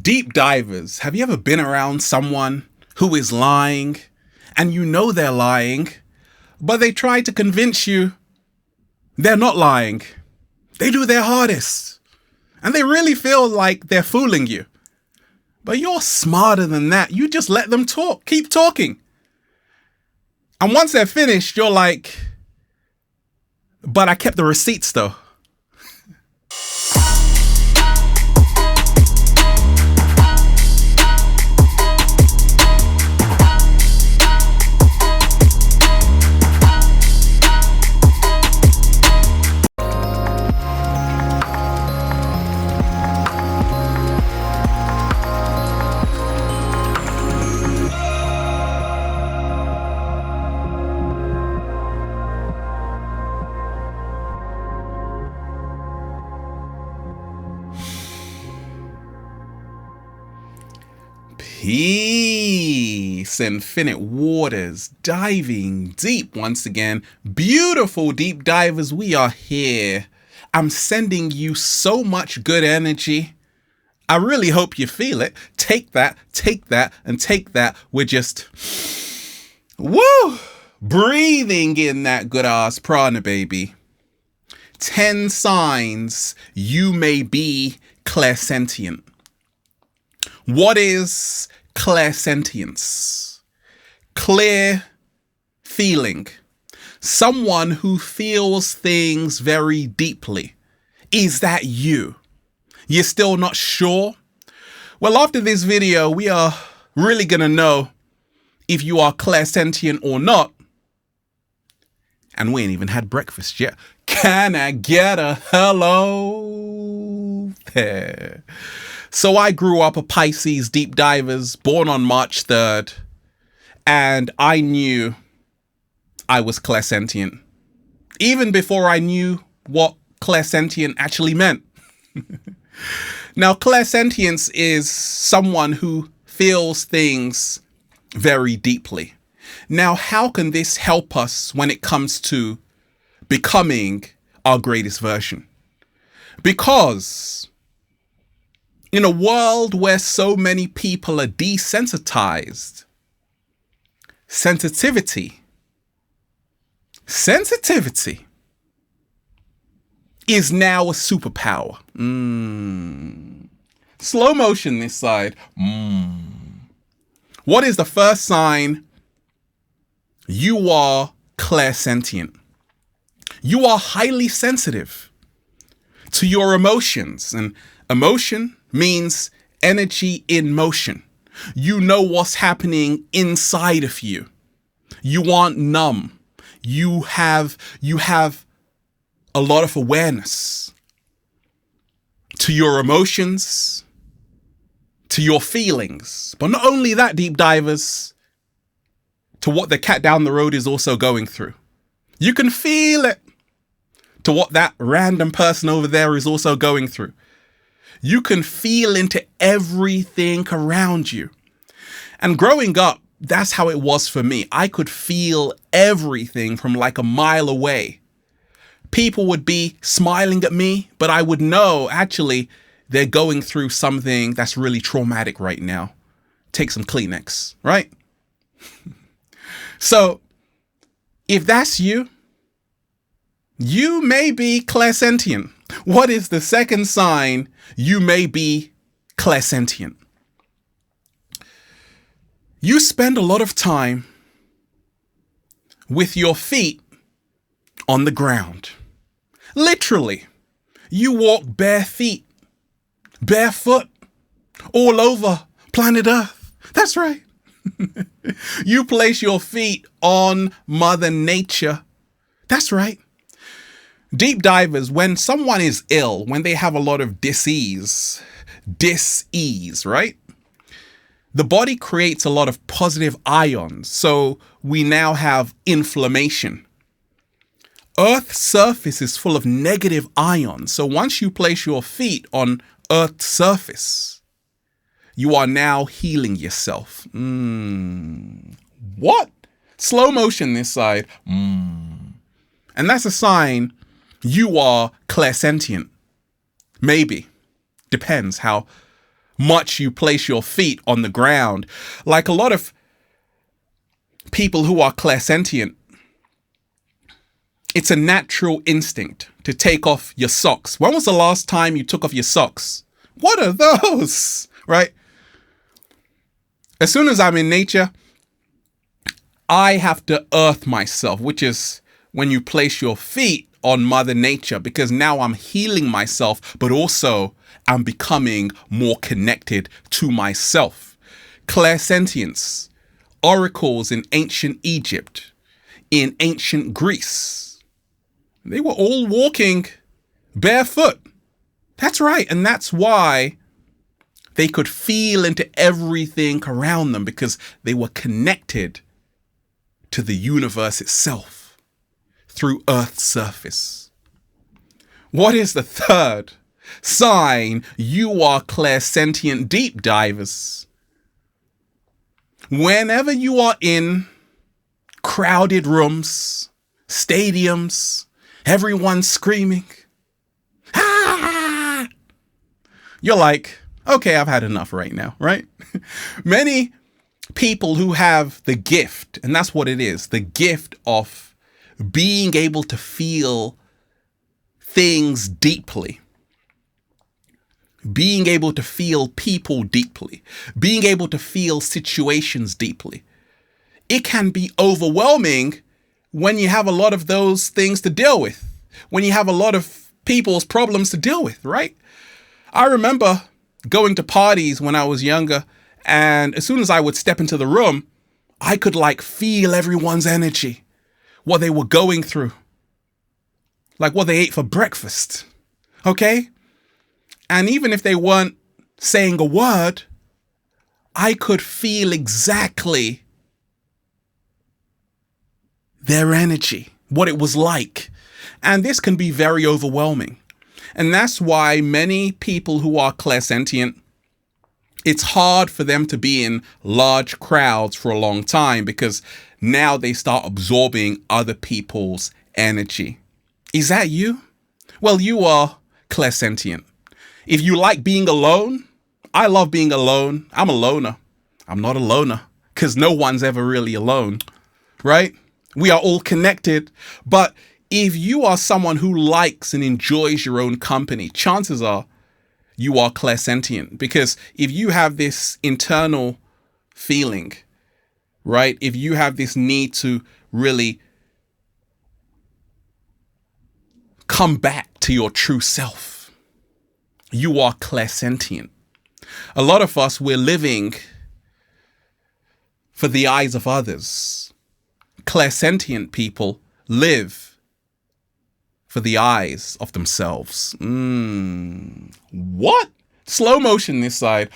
Deep divers, have you ever been around someone who is lying and you know they're lying, but they try to convince you they're not lying? They do their hardest and they really feel like they're fooling you. But you're smarter than that. You just let them talk. Keep talking. And once they're finished, you're like, but I kept the receipts though. Peace, infinite waters, diving deep once again. Beautiful deep divers, we are here. I'm sending you so much good energy. I really hope you feel it. Take that, and take that. We're just, woo, breathing in that good ass prana, baby. 10 signs you may be clairsentient. What is clairsentience? Clear feeling. Someone who feels things very deeply. Is that you? You're still not sure? Well, after this video, we are really going to know if you are clairsentient or not. And we ain't even had breakfast yet. Can I get a hello there? So I grew up a Pisces deep divers, born on March 3rd, and I knew I was clairsentient, even before I knew what clairsentient actually meant. Now, clairsentience is someone who feels things very deeply. Now, how can this help us when it comes to becoming our greatest version? Because in a world where so many people are desensitized, sensitivity is now a superpower. Slow motion this side. What is the first sign you are clairsentient? You are highly sensitive to your emotions, and emotion means energy in motion. You know what's happening inside of you. You aren't numb. You have a lot of awareness to your emotions, to your feelings. But not only that, deep divers, to what the cat down the road is also going through. You can feel it to what that random person over there is also going through. You can feel into everything around you. And growing up, that's how it was for me. I could feel everything from like a mile away. People would be smiling at me, but I would know actually they're going through something that's really traumatic right now. Take some Kleenex, right? So if that's you, you may be clairsentient. What is the second sign you may be clairsentient? You spend a lot of time with your feet on the ground. Literally, you walk bare feet, barefoot, all over planet Earth. That's right. You place your feet on Mother Nature. That's right. Deep divers, when someone is ill, when they have a lot of dis-ease, right? The body creates a lot of positive ions, so we now have inflammation. Earth's surface is full of negative ions, so once you place your feet on Earth's surface, you are now healing yourself. What? Slow motion this side. And that's a sign you are clairsentient. Maybe. Depends how much you place your feet on the ground. Like a lot of people who are clairsentient, it's a natural instinct to take off your socks. When was the last time you took off your socks? What are those? Right? As soon as I'm in nature, I have to earth myself, which is when you place your feet on Mother Nature, because now I'm healing myself, but also I'm becoming more connected to myself. Clairsentience, oracles in ancient Egypt, in ancient Greece, they were all walking barefoot. That's right. And that's why they could feel into everything around them, because they were connected to the universe itself through Earth's surface. What is the third sign you are clairsentient deep divers? Whenever you are in crowded rooms, stadiums, everyone's screaming, ah! You're like, okay, I've had enough right now, right? Many people who have the gift, and that's what it is, the gift of being able to feel things deeply, being able to feel people deeply, being able to feel situations deeply. It can be overwhelming when you have a lot of those things to deal with, when you have a lot of people's problems to deal with, right? I remember going to parties when I was younger, and as soon as I would step into the room, I could like feel everyone's energy, what they were going through, like what they ate for breakfast, okay? And even if they weren't saying a word, I could feel exactly their energy, what it was like. And this can be very overwhelming. And that's why many people who are clairsentient, it's hard for them to be in large crowds for a long time, because now they start absorbing other people's energy. Is that you? Well, you are clairsentient. If you like being alone, I love being alone. I'm a loner. I'm not a loner, because no one's ever really alone, right? We are all connected. But if you are someone who likes and enjoys your own company, chances are you are clairsentient, because if you have this internal feeling, right? If you have this need to really come back to your true self, you are clairsentient. A lot of us, we're living for the eyes of others. Clairsentient people live for the eyes of themselves. What? Slow motion this side.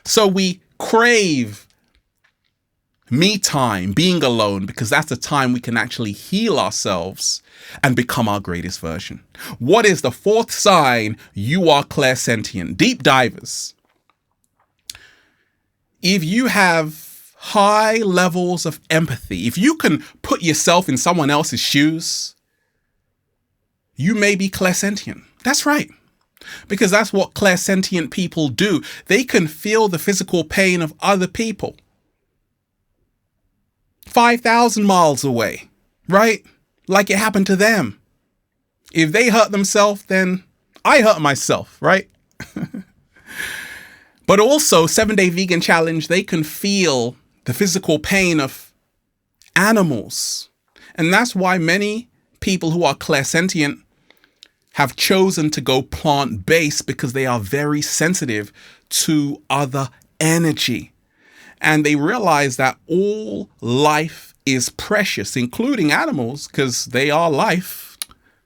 So we crave me time, being alone, because that's the time we can actually heal ourselves and become our greatest version. What is the fourth sign you are clairsentient? Deep divers. If you have high levels of empathy, if you can put yourself in someone else's shoes, you may be clairsentient. That's right. Because that's what clairsentient people do. They can feel the physical pain of other people 5,000 miles away, right? Like it happened to them. If they hurt themselves, then I hurt myself, right? But also, 7-Day Vegan Challenge, they can feel the physical pain of animals. And that's why many people who are clairsentient have chosen to go plant-based, because they are very sensitive to other energy. And they realize that all life is precious, including animals, because they are life.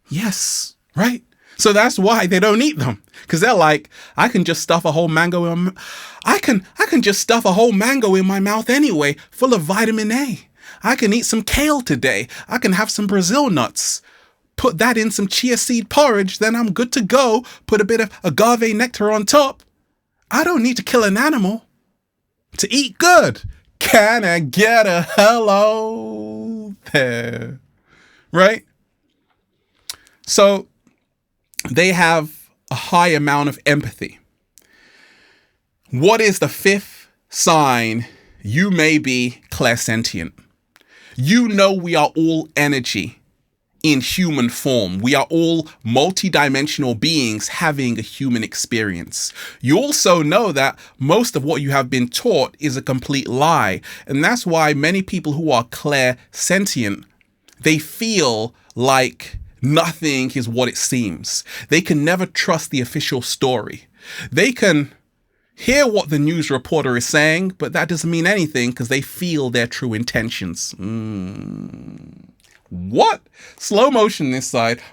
Yes, right? So that's why they don't eat them, because they're like, I can just stuff a whole mango in I can just stuff a whole mango in my mouth anyway, full of vitamin A. I can eat some kale today. I can have some Brazil nuts. Put that in some chia seed porridge, then I'm good to go. Put a bit of agave nectar on top. I don't need to kill an animal to eat good. Can I get a hello there? Right? So they have a high amount of empathy. What is the fifth sign you may be clairsentient? You know we are all energy in human form. We are all multidimensional beings having a human experience. You also know that most of what you have been taught is a complete lie. And that's why many people who are clairsentient, they feel like nothing is what it seems. They can never trust the official story. They can hear what the news reporter is saying, but that doesn't mean anything because they feel their true intentions. What? Slow motion this side.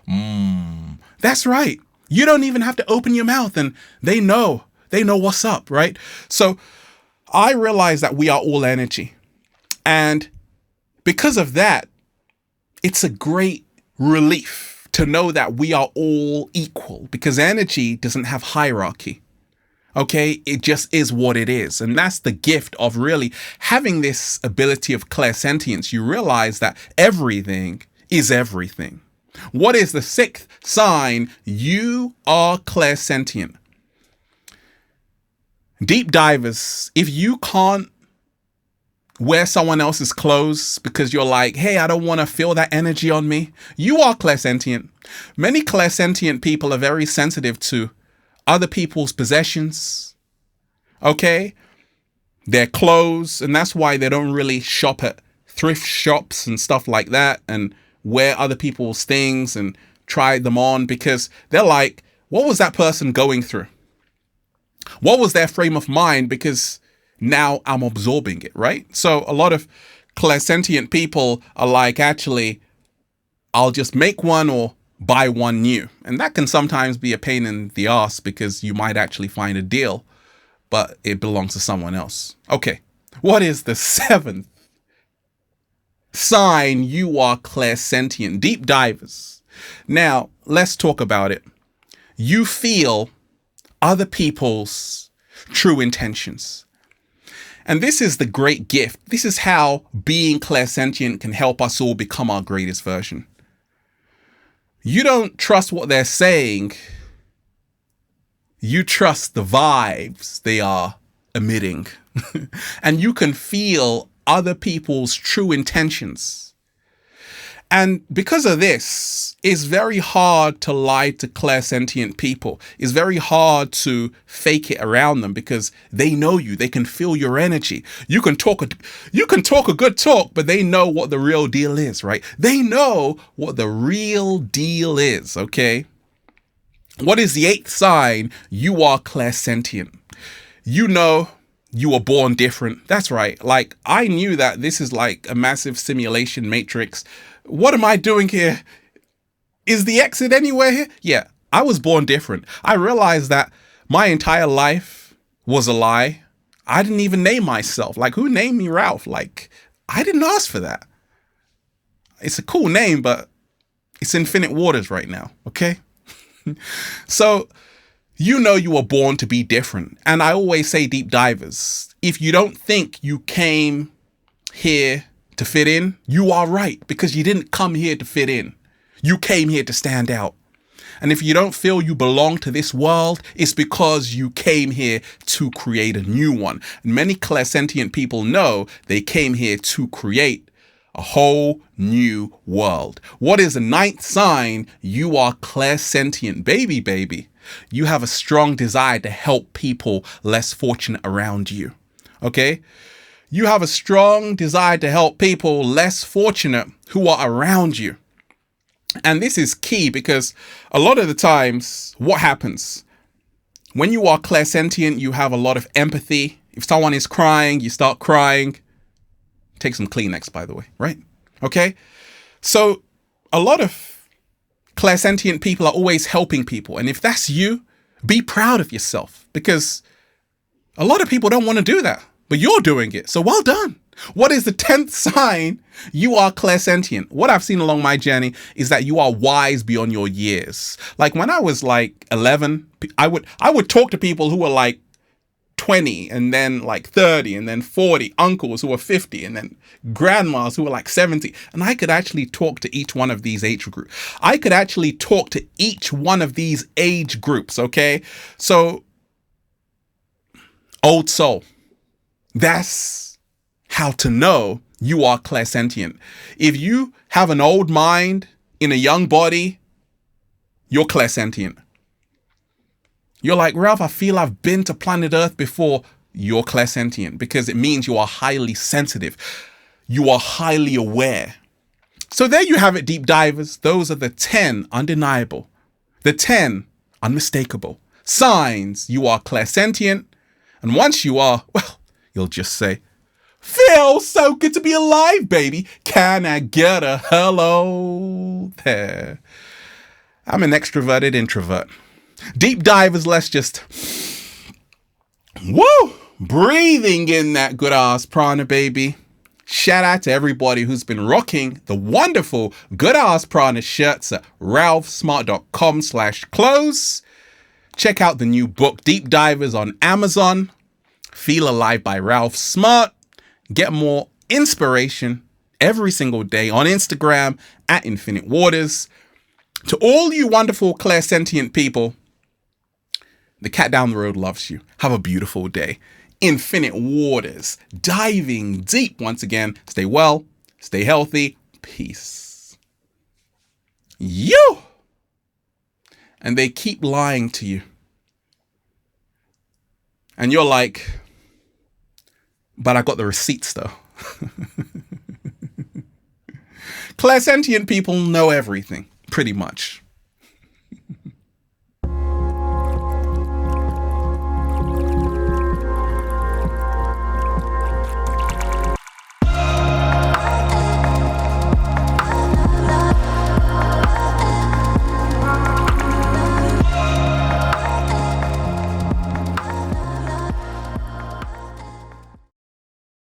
That's right. You don't even have to open your mouth and they know what's up, right? So I realize that we are all energy. And because of that, it's a great relief to know that we are all equal because energy doesn't have hierarchy. Okay, it just is what it is. And that's the gift of really having this ability of clairsentience. You realize that everything is everything. What is the sixth sign you are clairsentient? Deep divers, if you can't wear someone else's clothes because you're like, hey, I don't want to feel that energy on me, you are clairsentient. Many clairsentient people are very sensitive to other people's possessions, okay? Their clothes, and that's why they don't really shop at thrift shops and stuff like that and wear other people's things and try them on because they're like, what was that person going through? What was their frame of mind? Because now I'm absorbing it, right? So a lot of clairsentient people are like, actually, I'll just make one or buy one new. And that can sometimes be a pain in the ass because you might actually find a deal, but it belongs to someone else. Okay, what is the seventh sign you are clairsentient? Deep divers. Now, let's talk about it. You feel other people's true intentions. And this is the great gift. This is how being clairsentient can help us all become our greatest version. You don't trust what they're saying. You trust the vibes they are emitting. And you can feel other people's true intentions. And because of this, it's very hard to lie to clairsentient people. It's very hard to fake it around them because they know you. They can feel your energy. You can talk a good talk, but they know what the real deal is, right? They know what the real deal is, okay? What is the eighth sign you are clairsentient? You know you were born different. That's right. Like, I knew that this is like a massive simulation matrix. What am I doing here? Is the exit anywhere here? Yeah, I was born different. I realized that my entire life was a lie. I didn't even name myself. Like, who named me Ralph? Like, I didn't ask for that. It's a cool name, but it's Infinite Waters right now, okay? So, you know you were born to be different. And I always say, deep divers, if you don't think you came here to fit in, you are right, because you didn't come here to fit in. You came here to stand out. And if you don't feel you belong to this world, it's because you came here to create a new one. And many clairsentient people know they came here to create a whole new world. What is the ninth sign you are clairsentient? Baby. You have a strong desire to help people less fortunate around you. Okay? You have a strong desire to help people less fortunate who are around you. And this is key because a lot of the times, what happens? When you are clairsentient, you have a lot of empathy. If someone is crying, you start crying. Take some Kleenex, by the way, right? Okay? So a lot of clairsentient people are always helping people. And if that's you, be proud of yourself because a lot of people don't want to do that. But you're doing it. So well done. What is the 10th sign you are clairsentient? What I've seen along my journey is that you are wise beyond your years. Like when I was like 11, I would talk to people who were like 20 and then like 30 and then 40, uncles who were 50 and then grandmas who were like 70. And I could actually talk to each one of these age groups. I could actually talk to each one of these age groups. Okay. So Old soul. That's how to know you are clairsentient. If you have an old mind in a young body, you're clairsentient. You're like, Ralph, I feel I've been to planet Earth before. You're clairsentient because it means you are highly sensitive. You are highly aware. So there you have it, deep divers. Those are the 10 undeniable, the 10 unmistakable signs you are clairsentient. And once you are, well, you'll just say, feels so good to be alive, baby. Can I get a hello there? I'm an extroverted introvert. Deep divers, let's just, woo, breathing in that good ass prana, baby. Shout out to everybody who's been rocking the wonderful good ass prana shirts at ralphsmart.com/clothes. Check out the new book, Deep Divers, on Amazon. Feel Alive by Ralph Smart. Get more inspiration every single day on Instagram at Infinite Waters. To all you wonderful clairsentient people, the cat down the road loves you. Have a beautiful day. Infinite Waters, diving deep once again. Stay well, stay healthy. Peace. You! And they keep lying to you. And you're like, but I got the receipts though. Clairsentient people know everything, pretty much.